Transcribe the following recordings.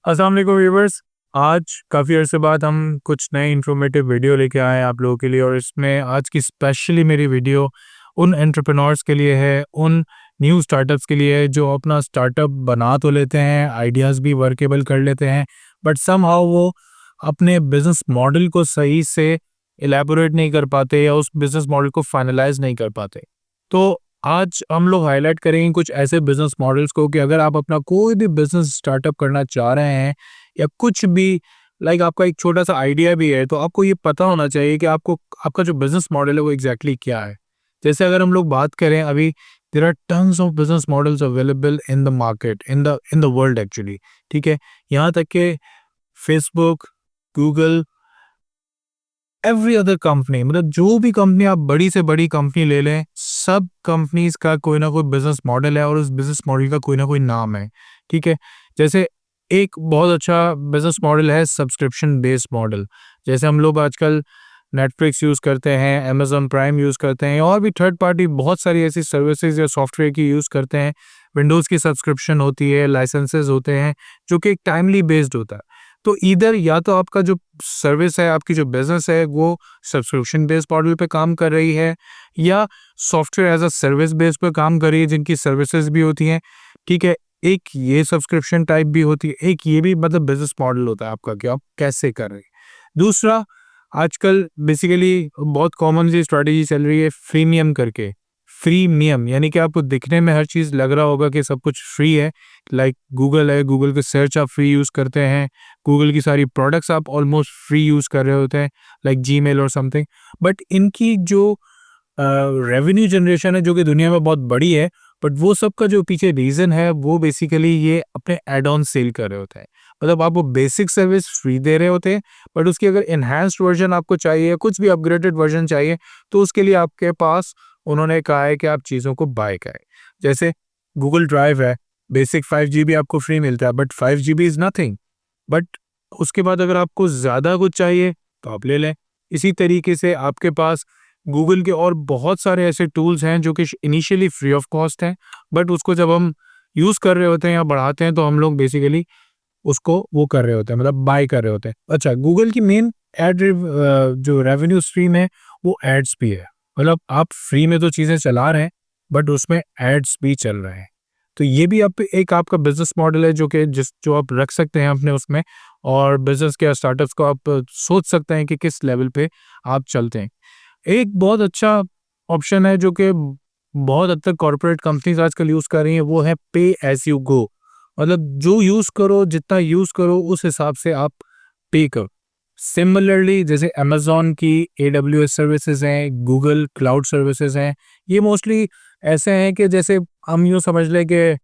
अस्सलाम वालेकुम व्यूवर्स। आज काफ़ी अरसे बाद हम कुछ नए इन्फॉर्मेटिव वीडियो लेके आए हैं आप लोगों के लिए और इसमें आज की स्पेशली मेरी वीडियो उन एंटरप्रेन्योर्स के लिए है, उन न्यू स्टार्टअप्स के लिए है जो अपना स्टार्टअप बना तो लेते हैं, आइडियाज़ भी वर्केबल कर लेते हैं, बट समहाउ वो अपने बिज़नेस मॉडल को सही से इलैबोरेट नहीं कर पाते या उस बिज़नेस मॉडल को फाइनलाइज़ नहीं कर पाते। तो आज हम लोग हाईलाइट करेंगे कुछ ऐसे बिजनेस मॉडल्स को कि अगर आप अपना कोई भी बिजनेस स्टार्टअप करना चाह रहे हैं या कुछ भी आपका एक छोटा सा आइडिया भी है तो आपको ये पता होना चाहिए कि आपको आपका जो बिजनेस मॉडल है वो एग्जैक्टली क्या है। जैसे अगर हम लोग बात करें अभी there are tons of business models available in the market in the world actually. ठीक है, यहाँ तक कि Facebook, Google, every other company, मतलब जो भी कंपनी आप बड़ी से बड़ी कंपनी ले लें, सब कंपनीज का कोई ना कोई बिजनेस मॉडल है और उस बिजनेस मॉडल का कोई ना कोई नाम है। ठीक है, जैसे एक बहुत अच्छा बिजनेस मॉडल है सब्सक्रिप्शन बेस्ड मॉडल। जैसे हम लोग आजकल नेटफ्लिक्स यूज़ करते हैं, अमेजॉन प्राइम यूज़ करते हैं और भी थर्ड पार्टी बहुत सारी ऐसी सर्विसेज या सॉफ्टवेयर की यूज़ करते हैं। विंडोज़ की सब्सक्रिप्शन होती है, लाइसेंसेस होते हैं जो कि एक टाइमली बेस्ड होता है। तो ईदर या तो आपका जो सर्विस है, आपकी जो बिज़नेस है वो सब्सक्रिप्शन बेस्ड मॉडल पे काम कर रही है या software as a service base पे काम कर रही है जिनकी सर्विसेज भी होती हैं। ठीक है, एक ये सब्सक्रिप्शन टाइप भी होती है, एक ये भी मतलब बिज़नेस मॉडल होता है आपका कि आप कैसे कर रहे हैं। दूसरा, आजकल बेसिकली बहुत कॉमन सी स्ट्रैटेजी चल रही है फ्रीमियम करके। फ्रीमियम यानी कि आपको दिखने में हर चीज़ लग रहा होगा कि सब कुछ फ्री है, लाइक गूगल है, गूगल के सर्च आप फ्री यूज़ करते हैं, गूगल की सारी प्रोडक्ट्स आप ऑलमोस्ट फ्री यूज़ कर रहे होते हैं, लाइक जीमेल और समथिंग। बट इनकी जो रेवेन्यू जनरेशन है जो कि दुनिया में बहुत बड़ी है, बट वो सब का जो पीछे रीज़न है वो बेसिकली ये अपने एड ऑन सेल कर रहे होते हैं। मतलब आप वो बेसिक सर्विस फ्री दे रहे होते हैं, बट उसकी अगर एनहांस्ड वर्जन आपको चाहिए, कुछ भी अपग्रेडेड वर्जन चाहिए, तो उसके लिए आपके पास उन्होंने कहा है कि आप चीज़ों को बाय करें। जैसे गूगल ड्राइव है, बेसिक 5 जीबी आपको फ्री मिलता है, but 5 GB is nothing. But उसके बाद अगर आपको ज़्यादा कुछ चाहिए तो आप ले लें। इसी तरीके से आपके पास गूगल के और बहुत सारे ऐसे टूल्स हैं जो कि इनिशियली फ्री ऑफ कॉस्ट हैं, बट उसको जब हम यूज़ कर रहे होते हैं या बढ़ाते हैं तो हम लोग बेसिकली उसको वो कर रहे होते हैं, मतलब बाय कर रहे होते हैं। अच्छा, गूगल की मेन जो रेवेन्यू स्ट्रीम है वो एड्स भी है। मतलब आप फ्री में तो चीज़ें चला रहे हैं बट उसमें एड्स भी चल रहे हैं। तो ये भी आप एक आपका बिजनेस मॉडल है जो आप रख सकते हैं अपने उसमें, और बिजनेस के स्टार्टअप्स को आप सोच सकते हैं कि किस लेवल पे आप चलते हैं। एक बहुत अच्छा ऑप्शन है जो कि बहुत हद तक कॉर्पोरेट कंपनीज आजकल यूज़ कर रही हैं, वो है पे एज़ यू गो। मतलब जो यूज़ करो, जितना यूज़ करो उस हिसाब से आप पे करो। सिमिलरली जैसे अमेज़न की एडब्ल्यूएस सर्विसेज़ हैं, गूगल क्लाउड सर्विसेज़ हैं, ये मोस्टली ऐसे हैं कि जैसे हम यूँ समझ लें कि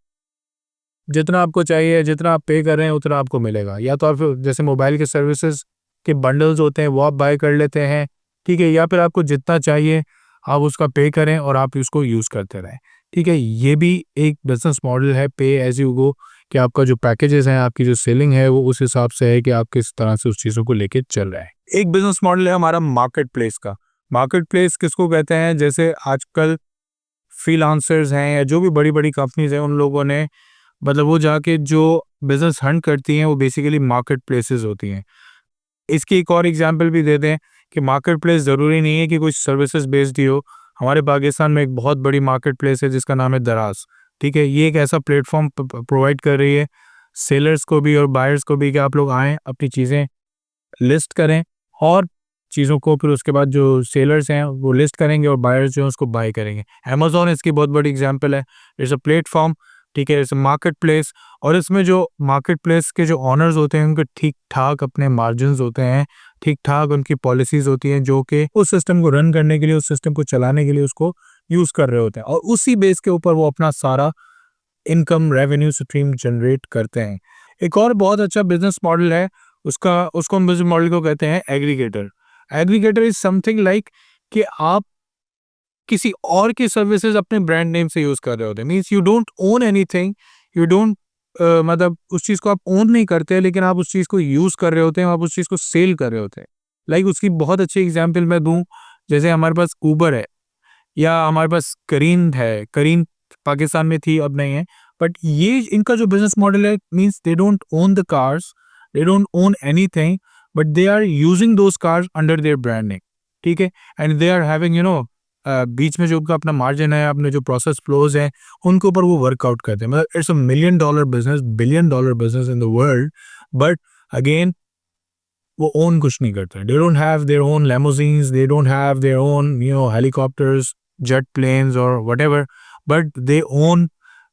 जितना आपको चाहिए, जितना आप पे कर रहे हैं उतना आपको मिलेगा। या तो आप जैसे मोबाइल के सर्विसेज़ के बंडल्स होते हैं वो आप बाय कर लेते हैं, ठीक है? या फिर आपको जितना चाहिए आप उसका पे करें और आप उसको यूज़ करते रहें, ठीक है? ये भी एक बिज़नेस मॉडल है पे एज़ यू गो, कि आपका जो पैकेजेज़ हैं, आपकी जो सेलिंग है वो उस हिसाब से है कि आप किस तरह से उस चीज़ों को लेके चल रहे हैं। एक बिज़नेस मॉडल है हमारा मार्केट प्लेस का। मार्केट प्लेस किसको कहते हैं? जैसे आजकल फ्रीलांसर्स हैं या जो भी बड़ी-बड़ी कंपनीज़ हैं उन लोगों ने, मतलब वो जाके जो बिज़नेस हंट करती हैं वो बेसिकली मार्केट प्लेसेस होती हैं। इसकी एक और एग्जांपल भी दे दें कि मार्केट प्लेस ज़रूरी नहीं है कि कुछ सर्विसेज बेस्ड ही हो। हमारे पाकिस्तान में एक बहुत बड़ी मार्केट प्लेस है जिसका नाम है दराज़, ठीक है? ये एक ऐसा प्लेटफ़ॉर्म प्रोवाइड कर रही है सेलर्स को भी और बायर्स को भी कि आप लोग आएँ, अपनी चीज़ें लिस्ट करें और चीज़ों को फिर उसके बाद जो सेलर्स हैं वो लिस्ट करेंगे और बायर्स जो हैं उसको बाय करेंगे। अमेज़न इसकी बहुत बड़ी एग्जांपल है। इट्स अ प्लेटफ़ॉर्म, ठीक है? इट्स अ मार्केट प्लेस, और इसमें जो मार्केट प्लेस के जो ओनर्स होते हैं उनके ठीक-ठाक अपने मार्जिन्स होते हैं, ठीक-ठाक उनकी पॉलिसीज़ होती हैं जो कि उस सिस्टम को रन करने के लिए, उस सिस्टम को चलाने के लिए उसको यूज़ कर रहे होते हैं, और उसी बेस के ऊपर वो अपना सारा इनकम रेवेन्यू स्ट्रीम जनरेट करते हैं। एक और बहुत अच्छा बिज़नेस मॉडल है, उसको हम बिज़नेस मॉडल को कहते हैं aggregator. Aggregator is something like कि आप किसी और की सर्विसेज़ अपने ब्रांड नेम से यूज़ कर रहे होते हैं। Means you don't own anything, you don't मतलब उस चीज़ को आप ओन नहीं करते, लेकिन आप उस चीज़ को यूज़ कर रहे होते हैं, आप उस चीज़ को सेल कर रहे होते हैं। लाइक उसकी बहुत अच्छी एग्ज़ाम्पल मैं दूँ, जैसे हमारे पास उबर है या हमारे पास करीन है। करीन पाकिस्तान में थी, अब नहीं है। बट ये इनका जो बिजनेस मॉडल है means they don't own the cars, they don't own anything, but they are using those cars under their branding, ठीक है, एंड दे आर हैविंग बीच में जो उनका अपना मार्जिन है, अपने जो प्रोसेस फ्लोज हैं, उनके ऊपर वो वर्कआउट करते हैं। मतलब it's a $1 million business, $1 billion business in the world, but again वो ओन कुछ नहीं करते। They don't have their own limousines, they don't have their own helicopters, jet planes और whatever, but they own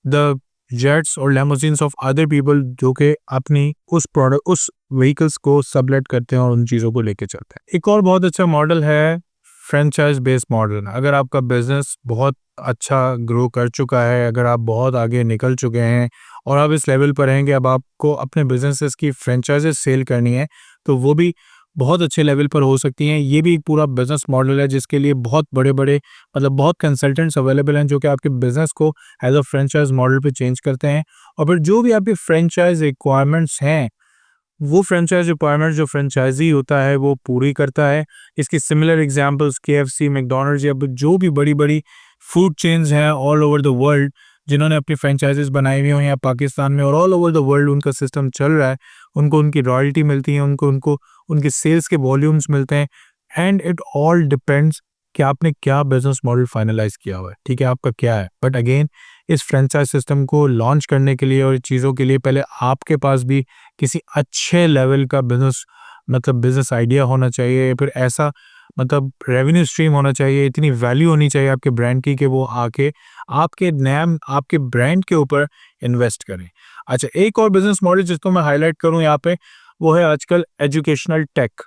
the jets और limousines of other people जो कि अपनी उस प्रोडक्ट उस व्हीकल्स को सबलेट करते हैं और उन चीज़ों को लेके चलते हैं। एक और बहुत अच्छा मॉडल है फ्रेंचाइज बेस्ड मॉडल। अगर आपका बिजनेस बहुत अच्छा ग्रो कर चुका है, अगर आप बहुत आगे निकल चुके हैं और आप इस लेवल पर हैं कि अब आपको अपने बिजनेसेस की फ्रेंचाइजेस सेल करनी है, तो वो भी बहुत अच्छे लेवल पर हो सकती हैं। ये भी एक पूरा बिजनेस मॉडल है जिसके लिए बहुत बड़े-बड़े मतलब बहुत कंसल्टेंट्स अवेलेबल हैं जो कि आपके बिजनेस को एज़ अ फ्रेंचाइज मॉडल पे चेंज करते हैं, और फिर जो भी आपकी फ्रेंचाइज रिक्वायरमेंट्स हैं, वो फ्रेंचाइज रिक्वायरमेंट जो फ्रेंचाइजी होता है वो पूरी करता है। इसकी सिमिलर एग्जांपल्स केएफसी, मैकडॉनल्ड्स या जो भी बड़ी-बड़ी फूड चेन्स हैं ऑल ओवर द वर्ल्ड जिन्होंने अपनी फ्रेंचाइजीज बनाई हुई हैं या पाकिस्तान में और ऑल ओवर द वर्ल्ड उनका सिस्टम चल रहा है, उनको उनकी रॉयल्टी मिलती है, उनको उनको उनके सेल्स के वॉल्यूम्स मिलते हैं, एंड इट ऑल डिपेंड्स कि आपने क्या बिजनेस मॉडल फाइनलाइज किया हुआ है, ठीक है, आपका क्या है। बट अगेन इस फ्रेंचाइज सिस्टम को लॉन्च करने के लिए और चीज़ों के लिए पहले आपके पास भी किसी अच्छे लेवल का बिजनेस आइडिया होना चाहिए, फिर ऐसा रेवेन्यू स्ट्रीम होना चाहिए, इतनी वैल्यू होनी चाहिए आपके ब्रांड की कि वो आके आपके नेम आपके ब्रांड के ऊपर इन्वेस्ट करें। अच्छा, एक और बिजनेस मॉडल जिसको मैं हाईलाइट करूं यहाँ पे, वो है आजकल एजुकेशनल टेक,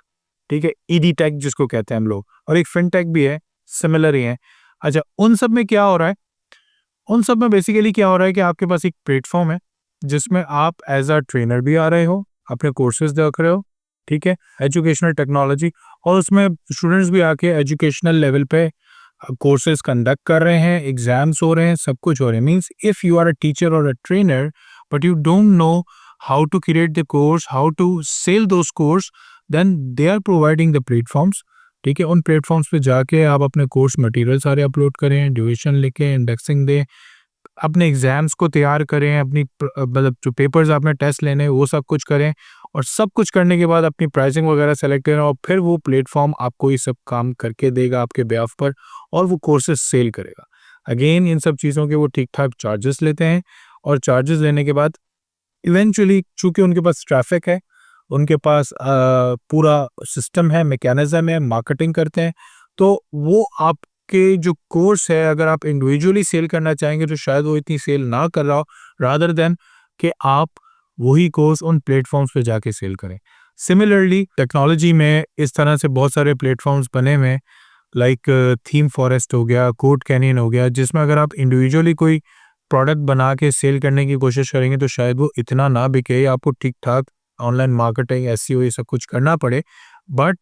ठीक है, ईडी टेक जिसको कहते हैं हम लोग, और एक फिनटेक भी है, सिमिलर ही है। अच्छा, उन सब में क्या हो रहा है, उन सब में बेसिकली क्या हो रहा है कि आपके पास एक प्लेटफॉर्म है जिसमें आप एज अ ट्रेनर भी आ रहे हो, अपने कोर्सेज देख रहे हो, ठीक है, एजुकेशनल टेक्नोलॉजी, और उसमें स्टूडेंट्स भी आके एजुकेशनल लेवल पे कोर्सेज कंडक्ट कर रहे हैं, एग्जाम्स हो रहे हैं, सब कुछ हो रहे हैं। Means if you are a teacher और a trainer but you don't know how to create the course, how to sell those courses, then they are providing the platforms, ठीक है, उन प्लेटफॉर्म्स पे जाके आप अपने कोर्स मटेरियल सारे upload करें, ड्यूरेशन लिखें, इंडेक्सिंग दें, अपने एग्जाम्स को तैयार करें, अपनी जो पेपर्स आपने टेस्ट लेने हैं वो सब कुछ करें, और सब कुछ करने के बाद अपनी प्राइसिंग वगैरह सेलेक्ट करें, और फिर वो प्लेटफॉर्म आपको ये सब काम करके देगा आपके ब्याफ पर, और वो कोर्सेज सेल करेगा। अगेन इन सब चीज़ों के वो ठीक ठाक चार्जेस लेते हैं, और चार्जेस लेने के बाद इवेंचुअली चूंकि उनके पास ट्रैफिक है, उनके पास पूरा सिस्टम है, मैकेनिज्म है, मार्केटिंग करते हैं, तो वो आपके जो कोर्स है अगर आप इंडिविजुअली सेल करना चाहेंगे तो शायद वो इतनी सेल ना कर रहा हो, रादर देन कि आप वही कोर्स उन प्लेटफॉर्म्स पे जाके सेल करें। सिमिलरली टेक्नोलॉजी में इस तरह से बहुत सारे प्लेटफॉर्म्स बने हुए हैं, लाइक थीम फॉरेस्ट हो गया, कोड कैनियन हो गया, जिसमें अगर आप इंडिविजुअली कोई प्रोडक्ट बना के सेल करने की कोशिश करेंगे तो शायद वो इतना ना बिके, आपको ठीक ठाक ऑनलाइन मार्केटिंग, एसईओ ये सब कुछ करना पड़े। बट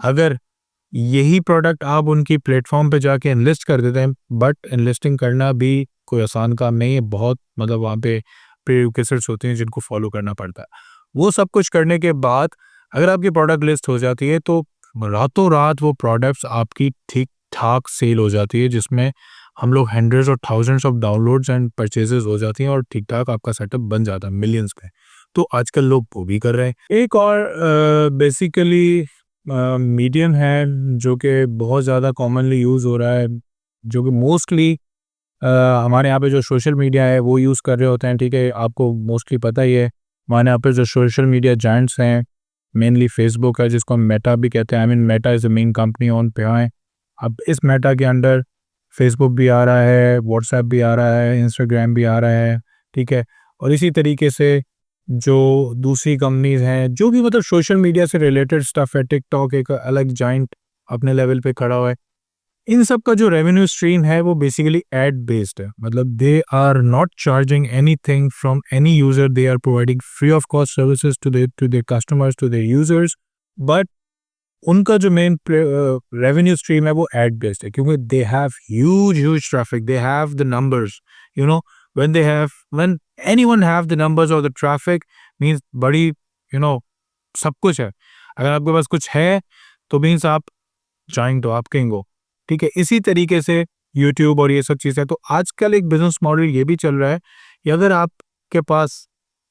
अगर यही प्रोडक्ट आप उनकी प्लेटफॉर्म पे जाके इनलिस्ट कर देते हैं, बट इनलिस्टिंग करना भी कोई आसान काम नहीं है, बहुत वहाँ पे प्रीरिक्विजिट्स होते हैं जिनको फॉलो करना पड़ता है। वो सब कुछ करने के बाद अगर आपकी प्रोडक्ट लिस्ट हो जाती है तो रातों रात वो प्रोडक्ट्स आपकी ठीक ठाक सेल हो जाती है, जिसमें हम लोग हंड्रेड्स और thousands of downloads and purchases हो जाती हैं और ठीक ठाक आपका सेटअप बन जाता है मिलियंस पे। तो आजकल लोग वो भी कर रहे हैं। एक और बेसिकली मीडियम है जो कि बहुत ज़्यादा कॉमनली यूज़ हो रहा है, जो कि मोस्टली हमारे यहाँ पे जो सोशल मीडिया है वो यूज़ कर रहे होते हैं, ठीक है, आपको मोस्टली पता ही है। हमारे यहाँ पे जो सोशल मीडिया जायंट्स हैं, मेनली फेसबुक है जिसको हम मेटा भी कहते हैं, I mean Meta is the main company on पे है। अब इस मेटा के अंडर फेसबुक भी आ रहा है, व्हाट्सएप भी आ रहा है, इंस्टाग्राम भी आ रहा है, ठीक है, और इसी तरीके से जो दूसरी कंपनीज हैं जो भी सोशल मीडिया से रिलेटेड स्टफ है, टिकटॉक एक अलग जाइंट अपने लेवल पे खड़ा हुआ है। इन सब का जो रेवेन्यू स्ट्रीम है वो बेसिकली एड बेस्ड है, they are not charging anything from any user, they are providing free of cost services to their customers, to their users, but उनका जो मेन रेवेन्यू स्ट्रीम है वो एड बेस्ड है, क्योंकि they have huge traffic, they have the numbers, you know, when anyone have the numbers और the traffic means बड़ी, सब कुछ है। अगर आपके पास कुछ है तो मींस आप जाएंगे तो आप किंग हो, ठीक है। इसी तरीके से यूट्यूब और ये सब चीज़ें, तो आजकल एक बिजनेस मॉडल ये भी चल रहा है या अगर आपके पास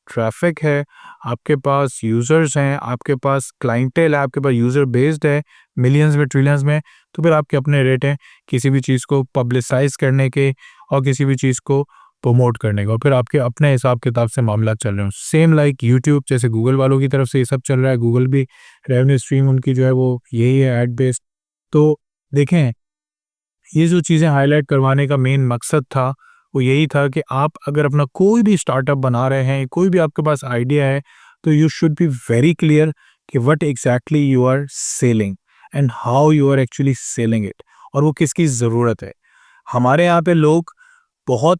ट्रैफिक है, आपके पास यूज़र्स हैं, आपके पास क्लाइंटेल है, आपके पास यूज़र बेस्ड है मिलियंस में, ट्रिलियंस में, तो फिर आपके अपने रेट हैं किसी भी चीज़ को पब्लिसाइज़ करने के और किसी भी चीज़ को प्रमोट करने का, और फिर आपके अपने हिसाब किताब से मामला चल रहे हो। सेम लाइक यूट्यूब, जैसे गूगल वालों की तरफ से ये सब चल रहा है, गूगल भी रेवेन्यू स्ट्रीम उनकी जो है वो यही है, ऐड बेस्ड। तो देखें, ये जो चीज़ें हाईलाइट करवाने का मेन मकसद था, वो यही था कि आप अगर अपना कोई भी स्टार्टअप बना रहे हैं, कोई भी आपके पास आइडिया है, तो you should be very clear कि what exactly you are selling and how you are actually selling it, और वो किसकी ज़रूरत है। हमारे यहाँ पे लोग बहुत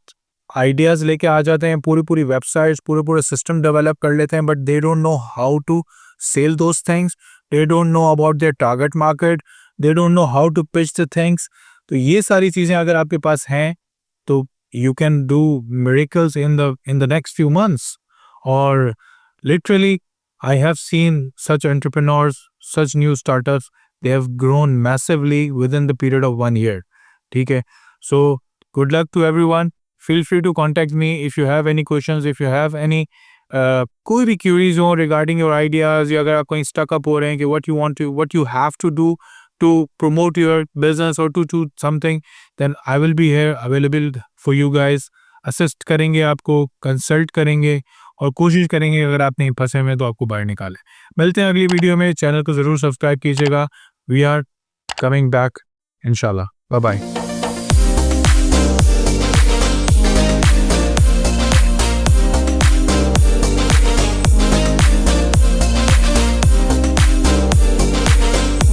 आइडियाज़ लेके आ जाते हैं, पूरी-पूरी वेबसाइट्स, पूरे-पूरे सिस्टम डेवलप कर लेते हैं, but they don't know how to sell those things, they don't know about their target market, they don't know how to pitch the things. तो ये सारी चीज़ें अगर आपके पास हैं, तो you can do miracles in the next few months. और literally I have seen such entrepreneurs, such new startups, they have grown massively with in the period of 1 year. ठीक है? सो good luck to everyone. Feel free to contact me if you have any questions, if you have any कोई भी curies हो regarding your ideas, या अगर आप कहीं stuck up हो रहे हैं कि what you have to do to promote your business or to do something, then I will be here available for you guys. Assist करेंगे, आपको कंसल्ट करेंगे और कोशिश करेंगे अगर आप नहीं फंसे हुए तो आपको बाहर निकालें। मिलते हैं अगली वीडियो में, चैनल को ज़रूर सब्सक्राइब कीजिएगा। वी आर कमिंग बैक इंशाल्लाह। Bye bye.